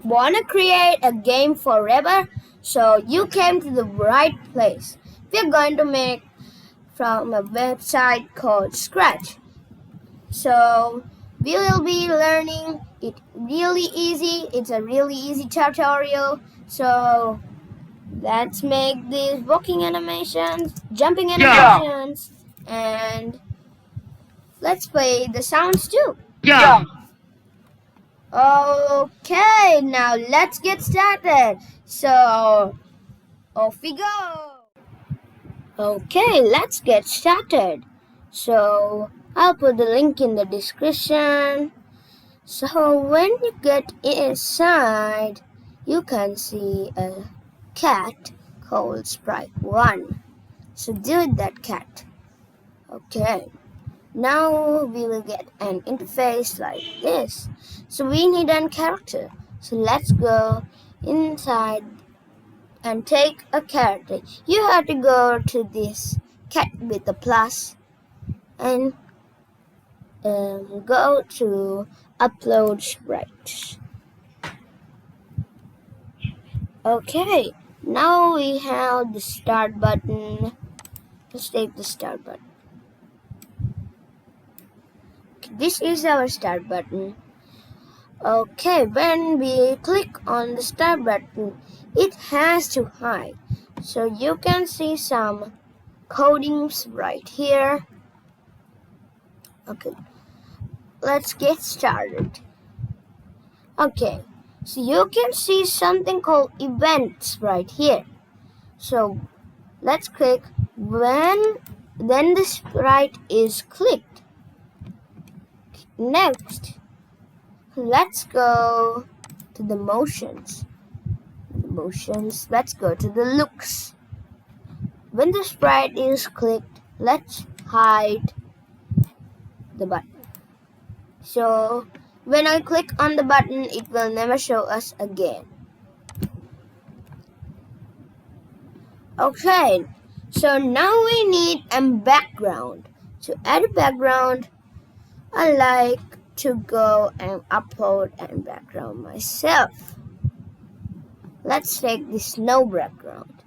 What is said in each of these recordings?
Wanna create a game forever? So you came to the right place. We're going to make from a website called Scratch. So we will be learning it really easy. It's a really easy tutorial. So let's make these walking animations, jumping animations, and let's play the sounds too. Yeah. Okay, now let's get started. So off we go. Okay, let's get started. So I'll put the link in the description. So when you get inside, you can see a cat called Sprite 1. So delete that cat. Okay, now we will get an interface like this. So we need a character. So let's go inside and take a character. You have to go to this cat with the plus and go to upload sprites. Okay, now we have the start button. Let's take the start button. Okay, this is our start button. Okay, when we click on the start button, it has to hide. So you can see some codings right here. Okay, let's get started. Okay, so you can see something called events right here. So let's click when the sprite is clicked. Next, let's go to the motions. Let's go to the looks. When the sprite is clicked, let's hide the button. So when I click on the button, it will never show us again. Okay, so now we need a background. To add a background, I like to go and upload a background myself. Let's take the snow background.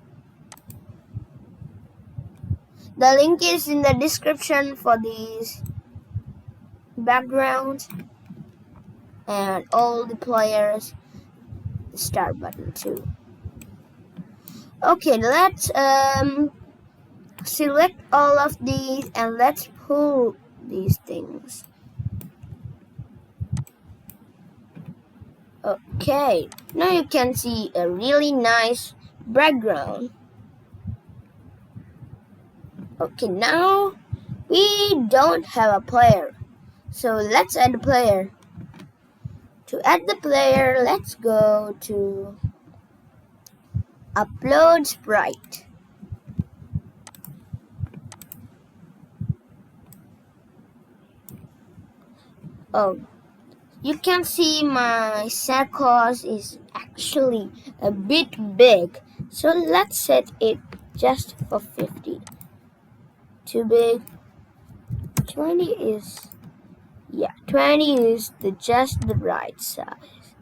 The link is in the description for these backgrounds and all the players, the start button too. Okay, let's select all of these and let's pull these things. Okay, now you can see a really nice background. Okay, now we don't have a player, so let's add a player. To add the player, let's go to upload sprite. Oh, you can see my circles is actually a bit big, so let's set it just for 50. Too big. 20 is just the right size.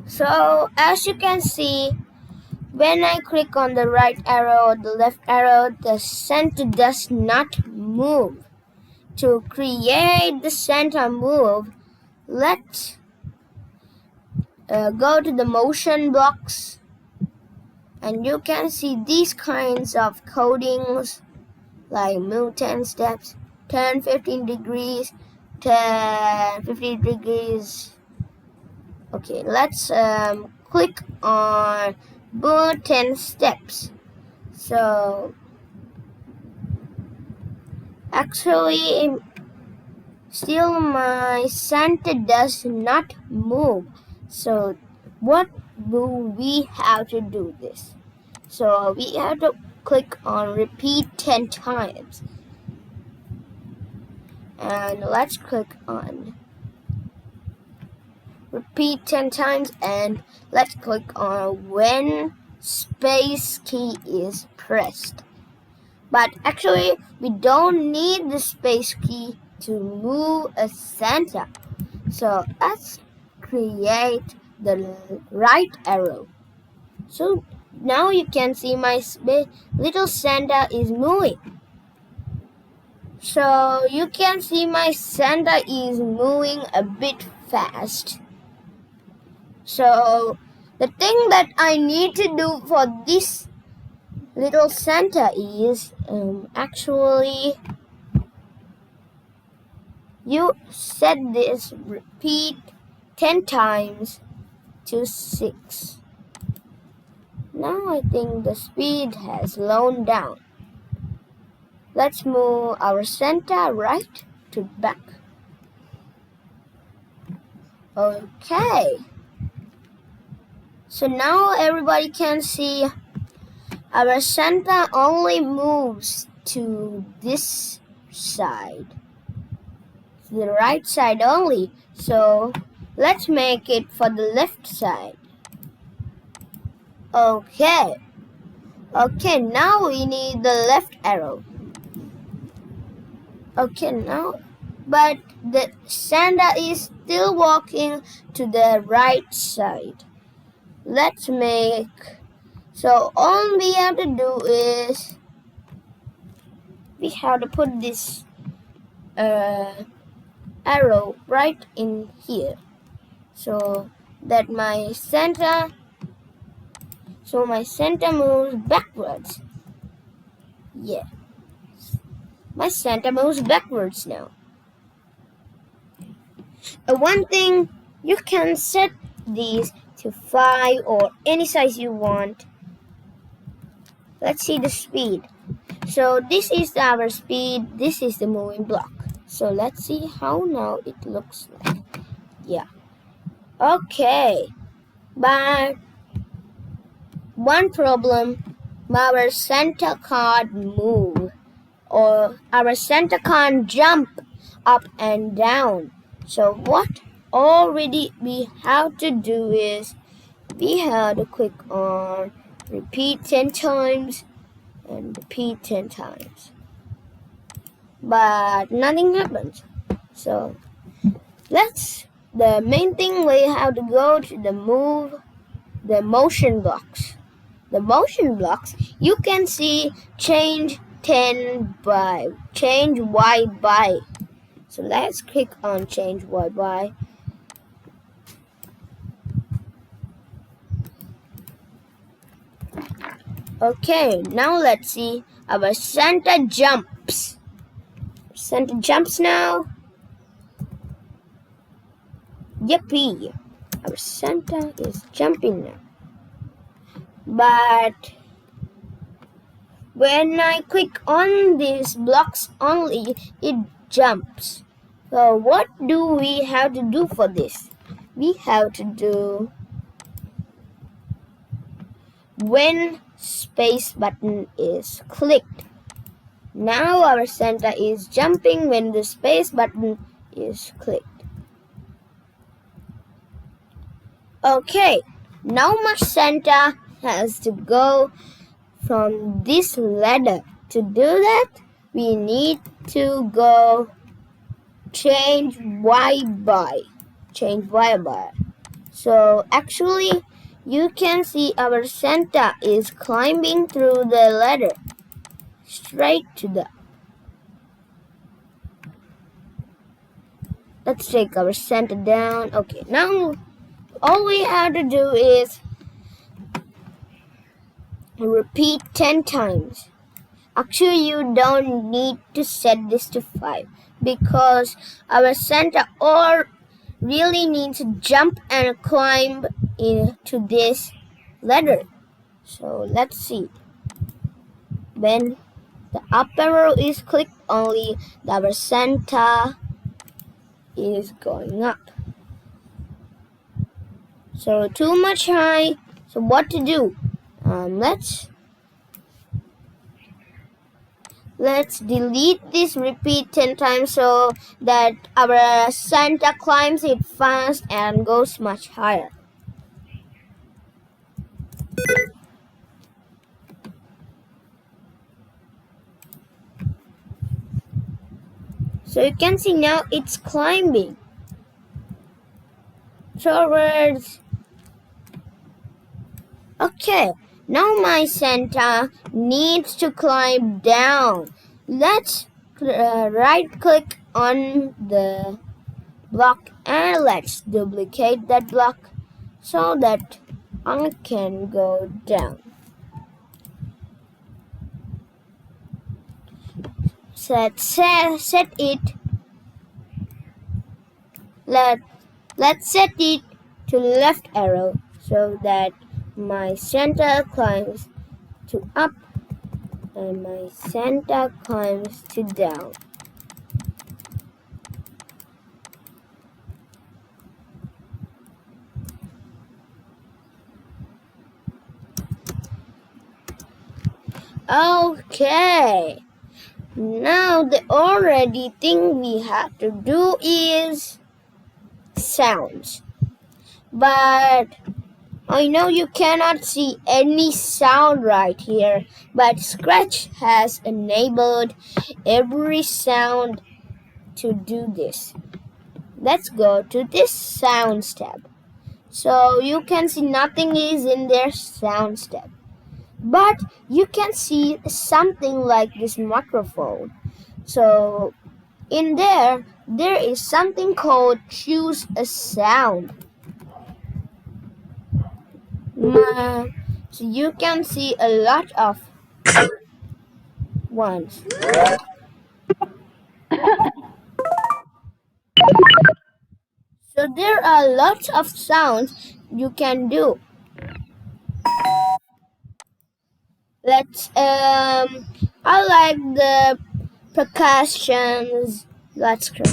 So as you can see, when I click on the right arrow or the left arrow, the center does not move. To create the center move, let's go to the motion blocks, and you can see these kinds of codings like move 10 steps, turn 15 degrees, turn 50 degrees. Okay, let's click on move 10 steps. So actually still my center does not move. So what do we have to do this? So we have to click on repeat 10 times. And let's click on repeat 10 times and let's click on when space key is pressed. But actually we don't need the space key to move a center. So let's create the right arrow. So now you can see my little Santa is moving. So you can see my Santa is moving a bit fast. So the thing that I need to do for this little Santa is actually you set this repeat 10 times to 6. Now I think the speed has slowed down. Let's move our Santa right to back. Okay. So now everybody can see our Santa only moves to this side, the right side only. So let's make it for the left side. Okay, now we need the left arrow. Okay, now, but the Santa is still walking to the right side. Let's make, so all we have to do is, we have to put this arrow right in here, so that my Santa moves backwards. Yeah, my Santa moves backwards now. One thing, you can set these to 5 or any size you want. Let's see the speed. So this is our speed, this is the moving block. So let's see how now it looks like. Yeah. Okay. But one problem, our Santa can't move, or our Santa can't jump up and down. So what already we have to do is, we have to click on repeat 10 times and repeat 10 times. But nothing happens. So the main thing, we have to go to the motion blocks. The motion blocks, you can see change Y by. So let's click on change Y by. Okay, now let's see our Santa jumps. Santa jumps now. Yippee! Our Santa is jumping now. But when I click on these blocks only, it jumps. So what do we have to do for this? We have to do, when space button is clicked. Now our Santa is jumping when the space button is clicked. Okay, now my Santa has to go from this ladder. To do that, we need to go change Y by. So actually, you can see our Santa is climbing through the ladder straight to the. Let's take our Santa down. Okay, now all we have to do is repeat 10 times. Actually, you don't need to set this to 5 because our Santa really needs to jump and climb into this ladder. So let's see. When the up arrow is clicked, only our Santa is going up. So too much high. So what to do? Let's delete this repeat 10 times so that our Santa climbs it fast and goes much higher. So you can see now it's climbing. forwards. Okay, now my Santa needs to climb down. Let's right click on the block and let's duplicate that block so that I can go down. Set it. Let's set it to left arrow so that my Santa climbs to up and my Santa climbs to down. Okay, now the already thing we have to do is sounds. But I know you cannot see any sound right here, but Scratch has enabled every sound to do this. Let's go to this sounds tab. So you can see nothing is in their sounds tab. But you can see something like this microphone. So in there is something called choose a sound. So you can see a lot of ones. So there are lots of sounds you can do. I like the percussions. Let's go.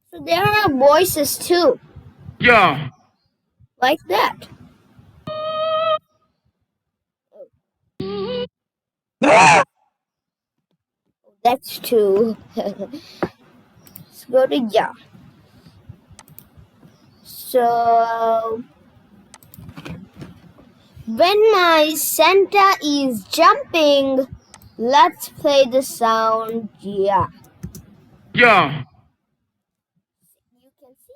So there are voices too. Yeah. Like that. That's two. Let's go to yeah. So when my Santa is jumping, let's play the sound yeah. Yeah. You can see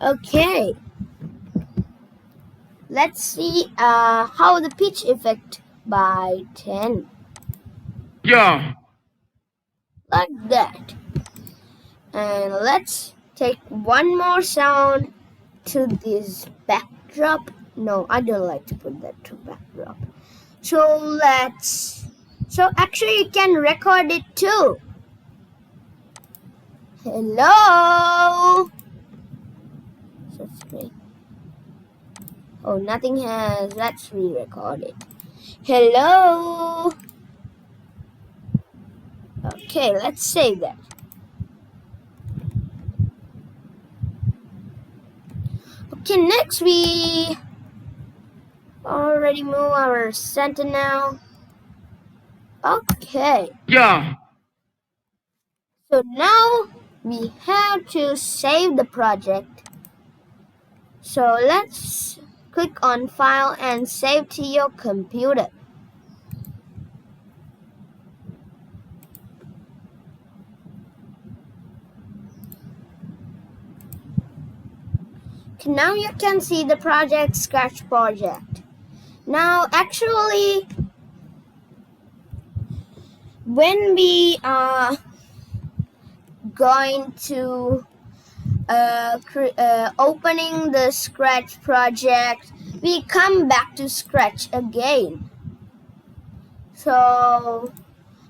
now. Okay. Let's see how the pitch effect by 10. Yeah. Like that. And let's take one more sound to this backdrop. No, I don't like to put that to backdrop. So actually you can record it too. Hello. That's great. Oh, nothing has. Let's re-record it. Hello. Okay, let's save that. Okay, next we already move our Santa now. Okay. Yeah. So now we have to save the project. So let's click on File and Save to your computer. Okay, now you can see the project Scratch project. Now actually when we are going to opening the Scratch project, we come back to Scratch again. So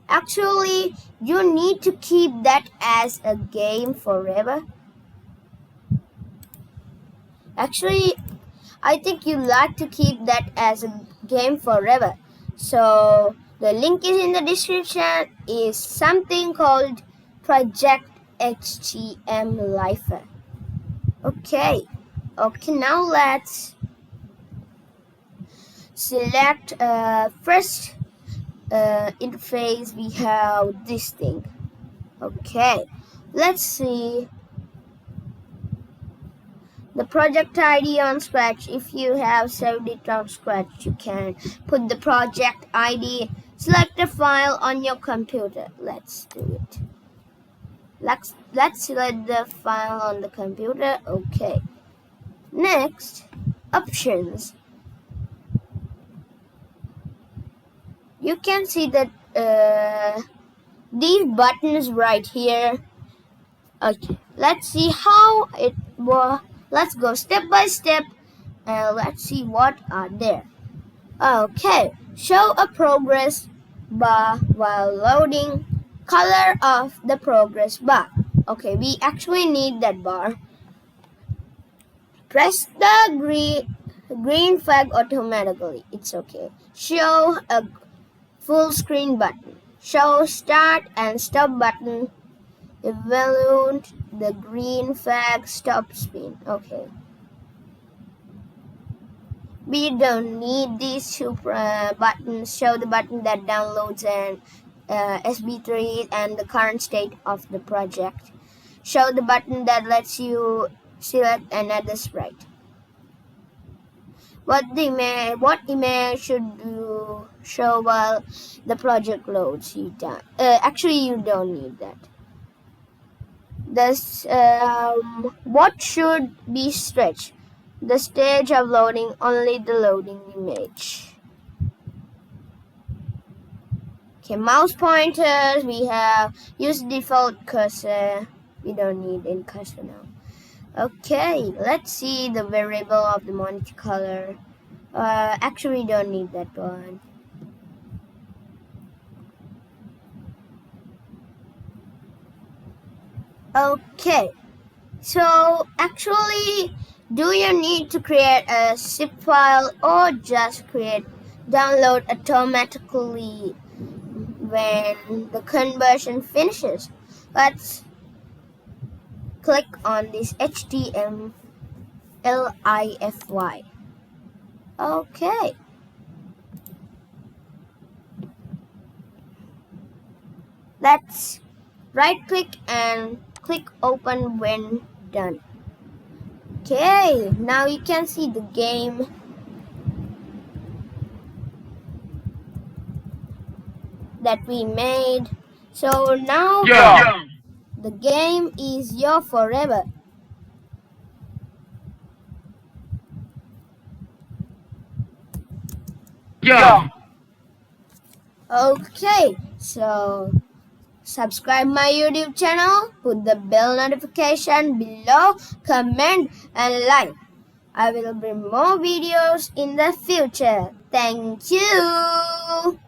actually you need to keep that as a game forever. Actually, I think you like to keep that as a game forever. So the link is in the description. Is something called Project HTM Lifer. Okay, now let's select first interface. We have this thing. Okay, let's see. the project ID on Scratch. If you have saved it on Scratch, you can put the project ID. Select a file on your computer. Let's do it. Let's select the file on the computer. Okay. Next, options. You can see that these buttons right here. Okay, let's see how it works. Let's go step by step and let's see what are there. Okay, show a progress bar while loading. Color of the progress bar. Okay, we actually need that bar. Press the green flag automatically. It's okay. Show a full screen button. Show start and stop button. Evaluate the green flag stop spin. Okay. We don't need these two buttons. Show the button that downloads an SB3 and the current state of the project. Show the button that lets you select another sprite. What image should you show while the project loads? Actually, you don't need that. What should be stretched? The stage of loading, only the loading image. Okay, mouse pointers, we have use default cursor. We don't need in cursor now. Okay, let's see the variable of the monitor color. Actually, we don't need that one. Okay, so actually, do you need to create a zip file or just download automatically when the conversion finishes? Let's click on this HTMLIFY. Okay. Let's right click and click open when done. Okay, now you can see the game. That we made. So now the game is yours forever. Yeah. Okay, so subscribe my YouTube channel, put the bell notification below, comment and like. I will bring more videos in the future. Thank you.